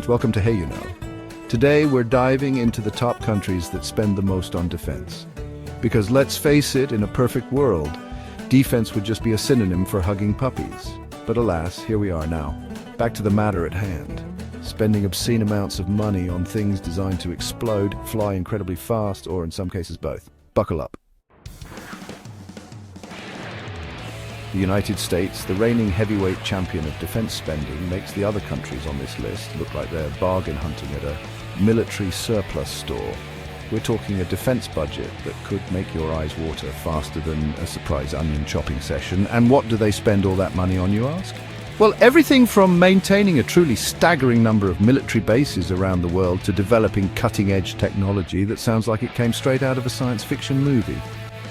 Welcome to Hey You Know. Today we're diving into the top countries that spend the most on defense. Because let's face it, in a perfect world, defense would just be a synonym for hugging puppies. But alas, here we are now. Back to the matter at hand. Spending obscene amounts of money on things designed to explode, fly incredibly fast, or in some cases both. Buckle up. The United States, the reigning heavyweight champion of defense spending, makes the other countries on this list look like they're bargain hunting at a military surplus store. We're talking a defense budget that could make your eyes water faster than a surprise onion chopping session. And what do they spend all that money on, you ask? Well, everything from maintaining a truly staggering number of military bases around the world to developing cutting-edge technology that sounds like it came straight out of a science fiction movie.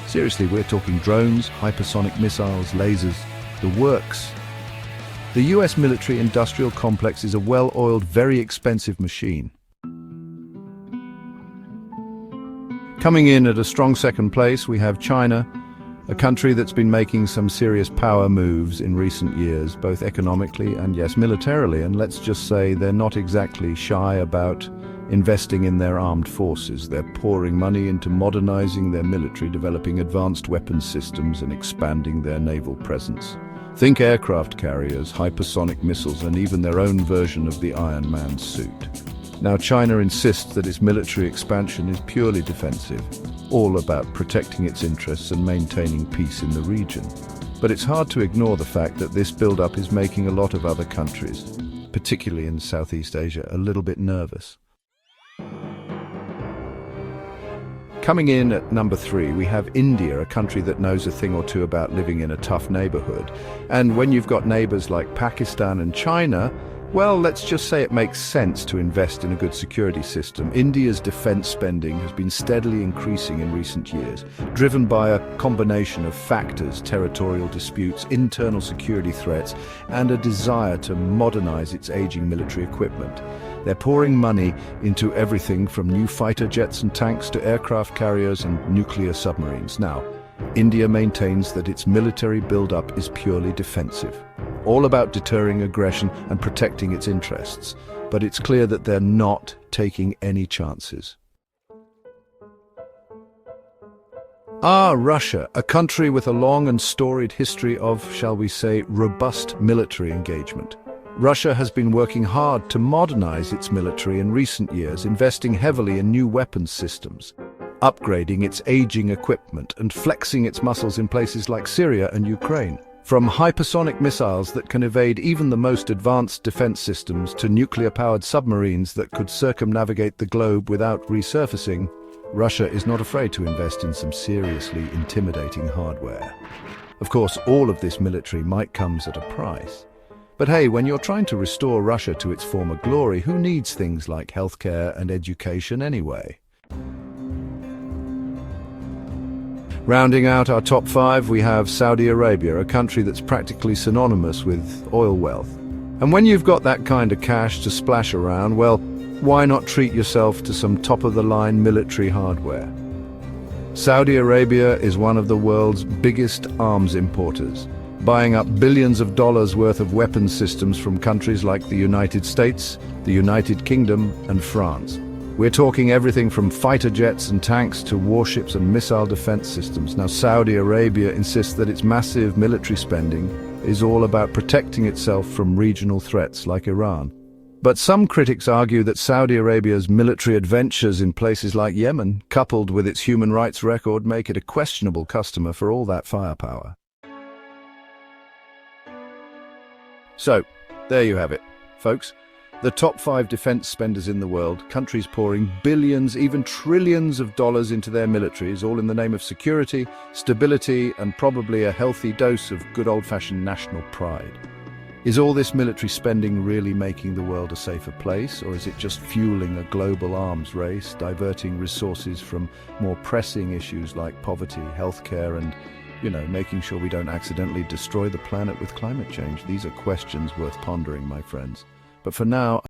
Seriously, we're talking drones, hypersonic missiles, lasers, the works. The US military-industrial complex is a well-oiled, very expensive machine. Coming in at a strong second place, we have China, a country that's been making some serious power moves in recent years, both economically and, yes, militarily. And let's just say they're not exactly shy about investing in their armed forces. They're pouring money into modernizing their military, developing advanced weapons systems and expanding their naval presence. Think aircraft carriers, hypersonic missiles, and even their own version of the Iron Man suit. Now, China insists that its military expansion is purely defensive, all about protecting its interests and maintaining peace in the region. But it's hard to ignore the fact that this build-up is making a lot of other countries, particularly in Southeast Asia, a little bit nervous. Coming in at number 3, we have India, a country that knows a thing or two about living in a tough neighborhood. And when you've got neighbors like Pakistan and China, well, let's just say it makes sense to invest in a good security system. India's defense spending has been steadily increasing in recent years, driven by a combination of factors: territorial disputes, internal security threats, and a desire to modernize its aging military equipment. They're pouring money into everything from new fighter jets and tanks to aircraft carriers and nuclear submarines. Now, India maintains that its military build-up is purely defensive, all about deterring aggression and protecting its interests. But it's clear that they're not taking any chances. Russia, a country with a long and storied history of, shall we say, robust military engagement. Russia has been working hard to modernize its military in recent years, investing heavily in new weapons systems, upgrading its aging equipment, and flexing its muscles in places like Syria and Ukraine. From hypersonic missiles that can evade even the most advanced defense systems to nuclear-powered submarines that could circumnavigate the globe without resurfacing, Russia is not afraid to invest in some seriously intimidating hardware. Of course, all of this military might come at a price. But hey, when you're trying to restore Russia to its former glory, who needs things like healthcare and education anyway? Rounding out our top 5, we have Saudi Arabia, a country that's practically synonymous with oil wealth. And when you've got that kind of cash to splash around, well, why not treat yourself to some top-of-the-line military hardware? Saudi Arabia is one of the world's biggest arms importers, buying up billions of dollars worth of weapons systems from countries like the United States, the United Kingdom, and France. We're talking everything from fighter jets and tanks to warships and missile defense systems. Now, Saudi Arabia insists that its massive military spending is all about protecting itself from regional threats like Iran. But some critics argue that Saudi Arabia's military adventures in places like Yemen, coupled with its human rights record, make it a questionable customer for all that firepower. So, there you have it, folks. The top 5 defense spenders in the world, countries pouring billions, even trillions of dollars into their militaries, all in the name of security, stability, and probably a healthy dose of good old-fashioned national pride. Is all this military spending really making the world a safer place, or is it just fueling a global arms race, diverting resources from more pressing issues like poverty, healthcare, and making sure we don't accidentally destroy the planet with climate change? These are questions worth pondering, my friends. But for now,